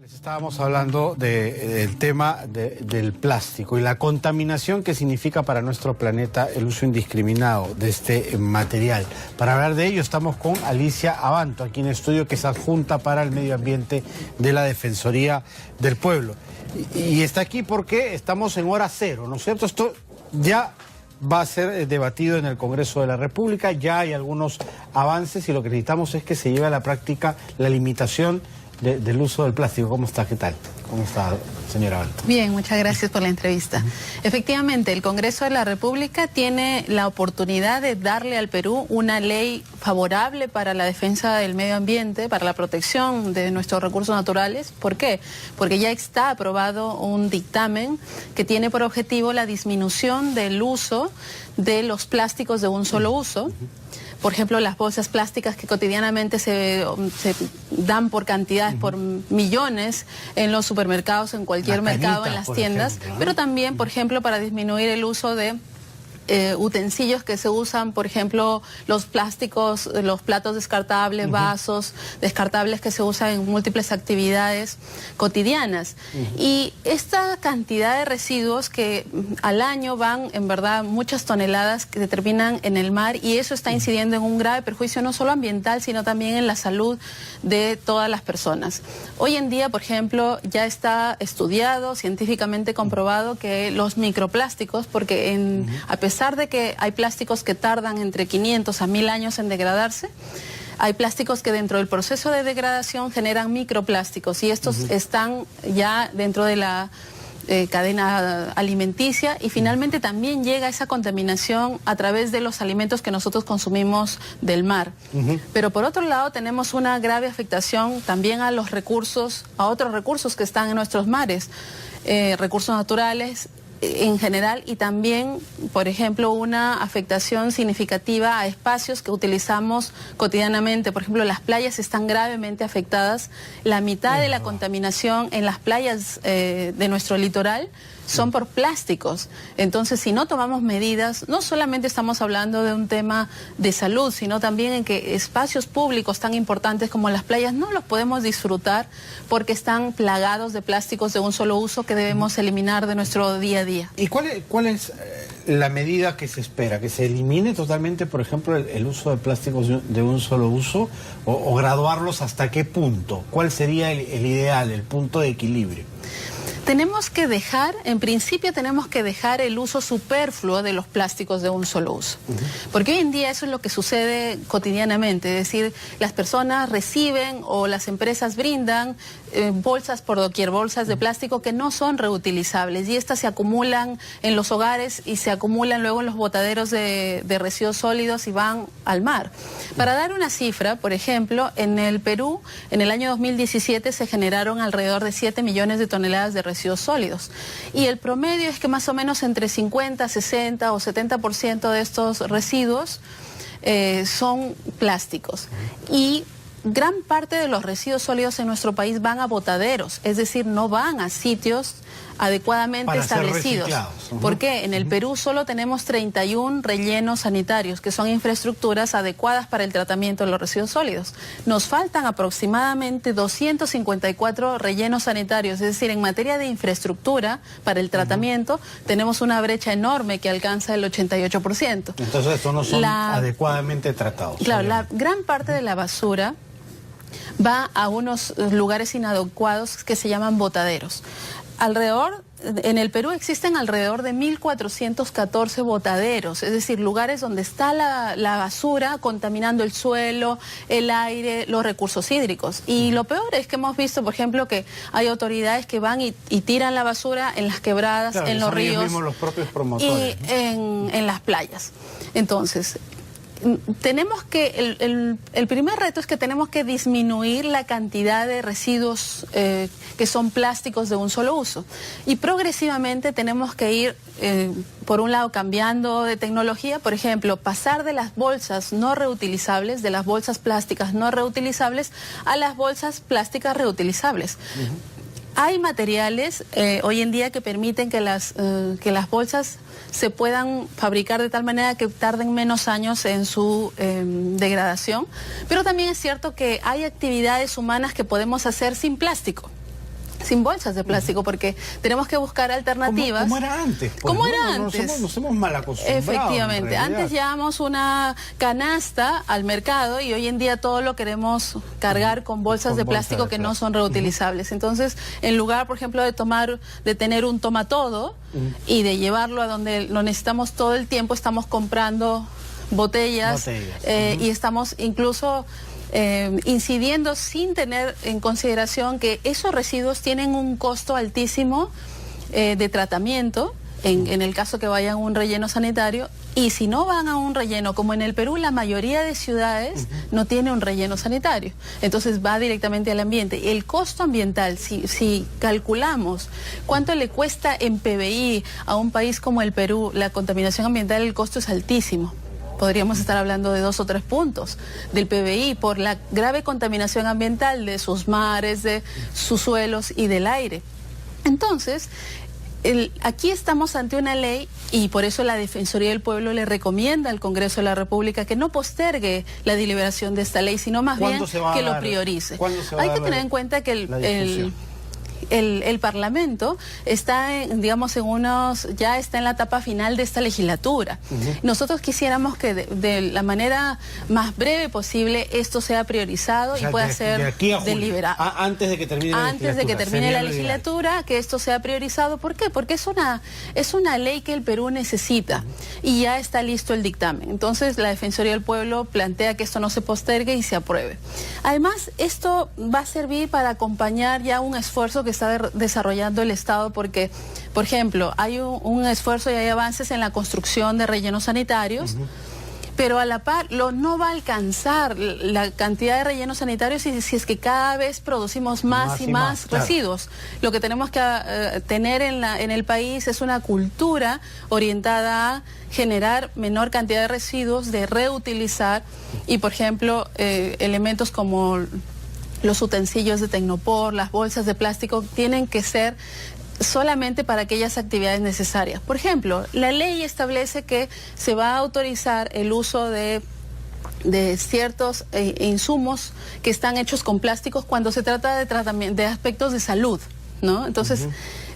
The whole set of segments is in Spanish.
Les estábamos hablando del tema del plástico y la contaminación que significa para nuestro planeta el uso indiscriminado de este material. Para hablar de ello estamos con Alicia Abanto, aquí en estudio, que es adjunta para el medio ambiente de la Defensoría del Pueblo. Y está aquí porque estamos en hora cero, ¿no es cierto? Esto ya va a ser debatido en el Congreso de la República, ya hay algunos avances y lo que necesitamos es que se lleve a la práctica la limitación del uso del plástico. ¿Cómo está? ¿Qué tal? ¿Cómo está, señora Abanto? Bien, muchas gracias por la entrevista. Efectivamente, el Congreso de la República tiene la oportunidad de darle al Perú una ley favorable para la defensa del medio ambiente, para la protección de nuestros recursos naturales. ¿Por qué? Porque ya está aprobado un dictamen que tiene por objetivo la disminución del uso de los plásticos de un solo uso. Por ejemplo, las bolsas plásticas que cotidianamente se dan por cantidades, por millones en los supermercados, en cualquier mercado, en las tiendas, pero también, por ejemplo, para disminuir el uso de utensilios que se usan, por ejemplo, los plásticos, los platos descartables, vasos descartables que se usan en múltiples actividades cotidianas. Y esta cantidad de residuos que al año van, en verdad, muchas toneladas que terminan en el mar, y eso está incidiendo en un grave perjuicio no solo ambiental, sino también en la salud de todas las personas. Hoy en día, por ejemplo, ya está estudiado, científicamente comprobado, que los microplásticos, porque a pesar de que hay plásticos que tardan entre 500 a 1000 años en degradarse, hay plásticos que dentro del proceso de degradación generan microplásticos, y estos están ya dentro de la cadena alimenticia, y finalmente también llega esa contaminación a través de los alimentos que nosotros consumimos del mar. Pero por otro lado tenemos una grave afectación también a los recursos, a otros recursos que están en nuestros mares, recursos naturales en general, y también, por ejemplo, una afectación significativa a espacios que utilizamos cotidianamente. Por ejemplo, las playas están gravemente afectadas. La mitad de la contaminación en las playas de nuestro litoral son por plásticos. Entonces, si no tomamos medidas, no solamente estamos hablando de un tema de salud, sino también en que espacios públicos tan importantes como las playas no los podemos disfrutar porque están plagados de plásticos de un solo uso que debemos eliminar de nuestro día a día. ¿Y cuál es la medida que se espera? ¿Que se elimine totalmente, por ejemplo, el uso de plásticos de un solo uso, o graduarlos hasta qué punto? ¿Cuál sería el ideal, el punto de equilibrio? Tenemos que dejar, en principio tenemos que dejar el uso superfluo de los plásticos de un solo uso. Porque hoy en día eso es lo que sucede cotidianamente, es decir, las personas reciben o las empresas brindan bolsas por doquier, bolsas de plástico que no son reutilizables, y estas se acumulan en los hogares y se acumulan luego en los botaderos de residuos sólidos y van al mar. Para dar una cifra, por ejemplo, en el Perú, en el año 2017 se generaron alrededor de 7 millones de toneladas de residuos sólidos, y el promedio es que más o menos entre 50, 60 o 70% de estos residuos son plásticos, y gran parte de los residuos sólidos en nuestro país van a botaderos, es decir, no van a sitios adecuadamente establecidos. ¿Por qué? En el Perú solo tenemos 31 rellenos sanitarios, que son infraestructuras adecuadas para el tratamiento de los residuos sólidos. Nos faltan aproximadamente 254 rellenos sanitarios, es decir, en materia de infraestructura para el tratamiento tenemos una brecha enorme que alcanza el 88%. Entonces estos no son adecuadamente tratados. Claro, la gran parte de la basura va a unos lugares inadecuados que se llaman botaderos. En el Perú existen alrededor de 1414 botaderos, es decir, lugares donde está la basura contaminando el suelo, el aire, los recursos hídricos. Y lo peor es que hemos visto, por ejemplo, que hay autoridades que van y tiran la basura en las quebradas, claro, en los ríos, ellos mismos, los propios promotores, y en las playas. Entonces, tenemos que, el primer reto es que tenemos que disminuir la cantidad de residuos que son plásticos de un solo uso, y progresivamente tenemos que ir, por un lado, cambiando de tecnología. Por ejemplo, pasar de las bolsas no reutilizables, de las bolsas plásticas no reutilizables, a las bolsas plásticas reutilizables. Hay materiales hoy en día que permiten que las bolsas se puedan fabricar de tal manera que tarden menos años en su degradación, pero también es cierto que hay actividades humanas que podemos hacer sin plástico. sin bolsas de plástico, porque tenemos que buscar alternativas. ¿Cómo era antes? Pues, ¿Cómo era antes? Nos hemos mal acostumbrado. Efectivamente, antes llevábamos una canasta al mercado y hoy en día todo lo queremos cargar con bolsas de plástico que no son reutilizables. Entonces, en lugar, por ejemplo, de tener un toma todo y de llevarlo a donde lo necesitamos todo el tiempo, estamos comprando botellas. Y estamos incluso incidiendo sin tener en consideración que esos residuos tienen un costo altísimo de tratamiento, en el caso que vayan a un relleno sanitario, y si no van a un relleno, como en el Perú la mayoría de ciudades no tiene un relleno sanitario, entonces va directamente al ambiente. El costo ambiental, si calculamos cuánto le cuesta en PBI a un país como el Perú la contaminación ambiental, el costo es altísimo. Podríamos estar hablando de 2 o 3 puntos del PBI por la grave contaminación ambiental de sus mares, de sus suelos y del aire. Entonces, aquí estamos ante una ley y por eso la Defensoría del Pueblo le recomienda al Congreso de la República que no postergue la deliberación de esta ley, sino más bien que lo priorice. Hay que tener en cuenta que el Parlamento está, ya está en la etapa final de esta legislatura. Nosotros quisiéramos que de la manera más breve posible esto sea priorizado y pueda ser deliberado. Antes de que termine la legislatura, que esto sea priorizado. ¿Por qué? Porque es una ley que el Perú necesita y ya está listo el dictamen. Entonces la Defensoría del Pueblo plantea que esto no se postergue y se apruebe. Además, esto va a servir para acompañar ya un esfuerzo que está desarrollando el Estado, porque, por ejemplo, hay un esfuerzo y hay avances en la construcción de rellenos sanitarios, pero a la par no va a alcanzar la cantidad de rellenos sanitarios si es que cada vez producimos más y más residuos. Lo que tenemos que tener en el país es una cultura orientada a generar menor cantidad de residuos, de reutilizar y, por ejemplo, elementos como los utensilios de Tecnopor, las bolsas de plástico, tienen que ser solamente para aquellas actividades necesarias. Por ejemplo, la ley establece que se va a autorizar el uso de ciertos insumos que están hechos con plásticos cuando se trata de aspectos de salud, ¿no? Entonces,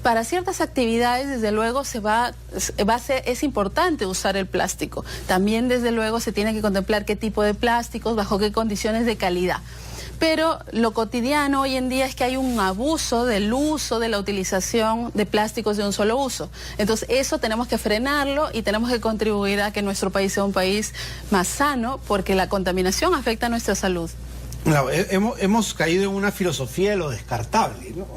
para ciertas actividades, desde luego, es importante usar el plástico. También, desde luego, se tiene que contemplar qué tipo de plásticos, bajo qué condiciones de calidad. Pero lo cotidiano hoy en día es que hay un abuso del uso, de la utilización de plásticos de un solo uso. Entonces eso tenemos que frenarlo y tenemos que contribuir a que nuestro país sea un país más sano, porque la contaminación afecta a nuestra salud. Claro, hemos caído en una filosofía de lo descartable, ¿no?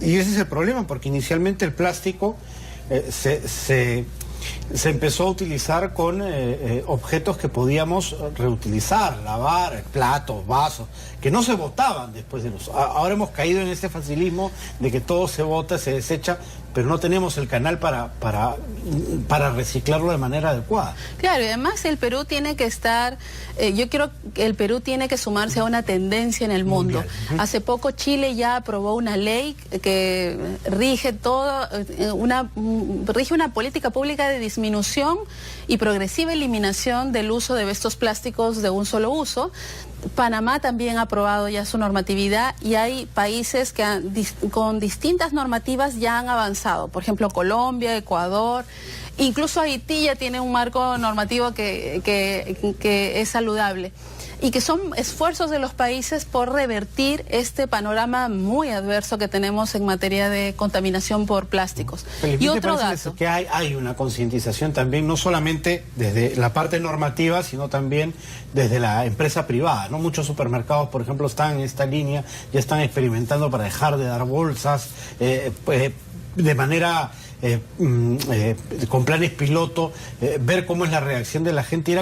Y ese es el problema, porque inicialmente el plástico se empezó a utilizar con objetos que podíamos reutilizar, lavar, platos, vasos, que no se botaban después del uso. Ahora hemos caído en este facilismo de que todo se bota, se desecha, pero no tenemos el canal para reciclarlo de manera adecuada. Claro, y además el Perú tiene que estar, yo creo que el Perú tiene que sumarse a una tendencia en el mundo. Hace poco Chile ya aprobó una ley que rige una política pública de disminución y progresiva eliminación del uso de estos plásticos de un solo uso. Panamá también ha aprobado ya su normatividad y hay países que con distintas normativas ya han avanzado. Por ejemplo, Colombia, Ecuador, incluso Haití ya tiene un marco normativo que es saludable. Y que son esfuerzos de los países por revertir este panorama muy adverso que tenemos en materia de contaminación por plásticos. Y otro dato, que hay una concientización también, no solamente desde la parte normativa, sino también desde la empresa privada, ¿no? Muchos supermercados, por ejemplo, están en esta línea, ya están experimentando para dejar de dar bolsas, de manera con planes piloto, ver cómo es la reacción de la gente, ir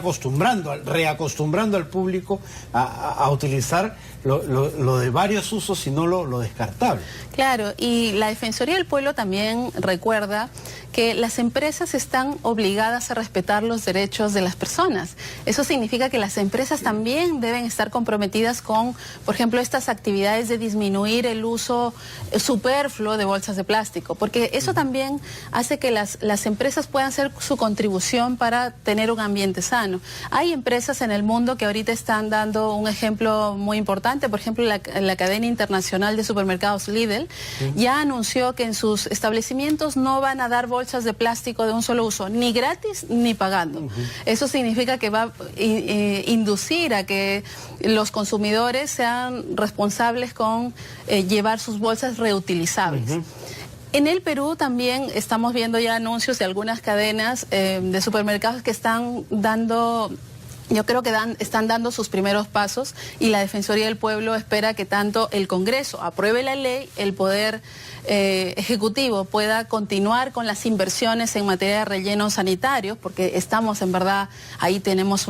reacostumbrando al público a utilizar lo de varios usos y no lo descartable. Claro, y la Defensoría del Pueblo también recuerda que las empresas están obligadas a respetar los derechos de las personas. Eso significa que las empresas también deben estar comprometidas con, por ejemplo, estas actividades de disminuir el uso superfluo de bolsas de plástico, porque eso también hace que las empresas puedan hacer su contribución para tener un ambiente sano. Hay empresas en el mundo que ahorita están dando un ejemplo muy importante. Por ejemplo, la cadena internacional de supermercados Lidl ya anunció que en sus establecimientos no van a dar bolsas de plástico de un solo uso, ni gratis ni pagando. Eso significa que va a inducir a que los consumidores sean responsables con llevar sus bolsas reutilizables. En el Perú también estamos viendo ya anuncios de algunas cadenas de supermercados que están dando... Yo creo que están dando sus primeros pasos y la Defensoría del Pueblo espera que tanto el Congreso apruebe la ley, el Poder Ejecutivo pueda continuar con las inversiones en materia de rellenos sanitarios, porque estamos en verdad, ahí tenemos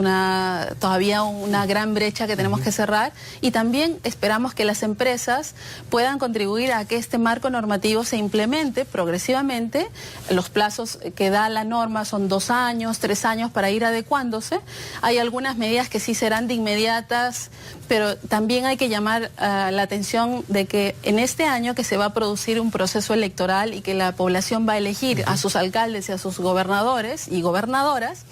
todavía una gran brecha que tenemos que cerrar, y también esperamos que las empresas puedan contribuir a que este marco normativo se implemente progresivamente. Los plazos que da la norma son 2 años, 3 años para ir adecuándose. Hay algunas medidas que sí serán de inmediatas, pero también hay que llamar la atención de que en este año que se va a producir un proceso electoral y que la población va a elegir a sus alcaldes y a sus gobernadores y gobernadoras,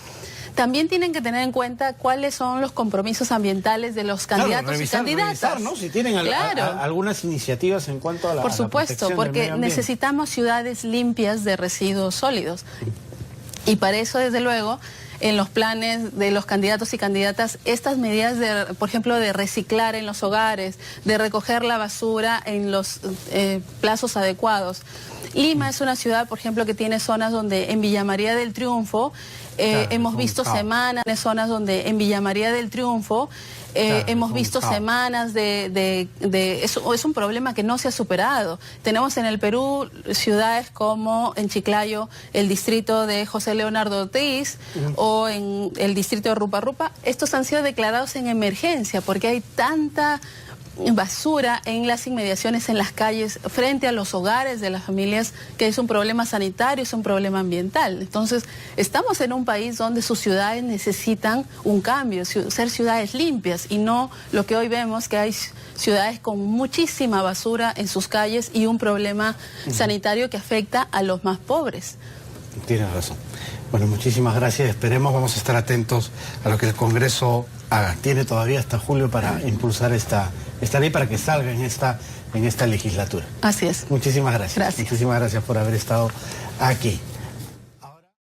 también tienen que tener en cuenta cuáles son los compromisos ambientales de los candidatos y candidatas. Revisar, ¿no? Si tienen algunas iniciativas en cuanto a la Por supuesto, porque necesitamos ciudades limpias de residuos sólidos. Y para eso, desde luego, en los planes de los candidatos y candidatas, estas medidas, por ejemplo, de reciclar en los hogares, de recoger la basura en los plazos adecuados. Lima es una ciudad, por ejemplo, que tiene zonas donde en Villa María del Triunfo hemos visto semanas, zonas donde en Villa María del Triunfo hemos visto semanas eso es un problema que no se ha superado. Tenemos en el Perú ciudades como en Chiclayo, el distrito de José Leonardo Ortiz, o en el distrito de Rupa Rupa. Estos han sido declarados en emergencia porque hay tanta basura en las inmediaciones, en las calles, frente a los hogares de las familias, que es un problema sanitario, es un problema ambiental. Entonces, estamos en un país donde sus ciudades necesitan un cambio, ser ciudades limpias, y no lo que hoy vemos, que hay ciudades con muchísima basura en sus calles y un problema sanitario que afecta a los más pobres. Tienes razón. Bueno, muchísimas gracias. Esperemos, vamos a estar atentos a lo que el Congreso haga. Tiene todavía hasta julio para impulsar esta ley para que salga en esta legislatura. Así es. Muchísimas gracias. Gracias. Muchísimas gracias por haber estado aquí.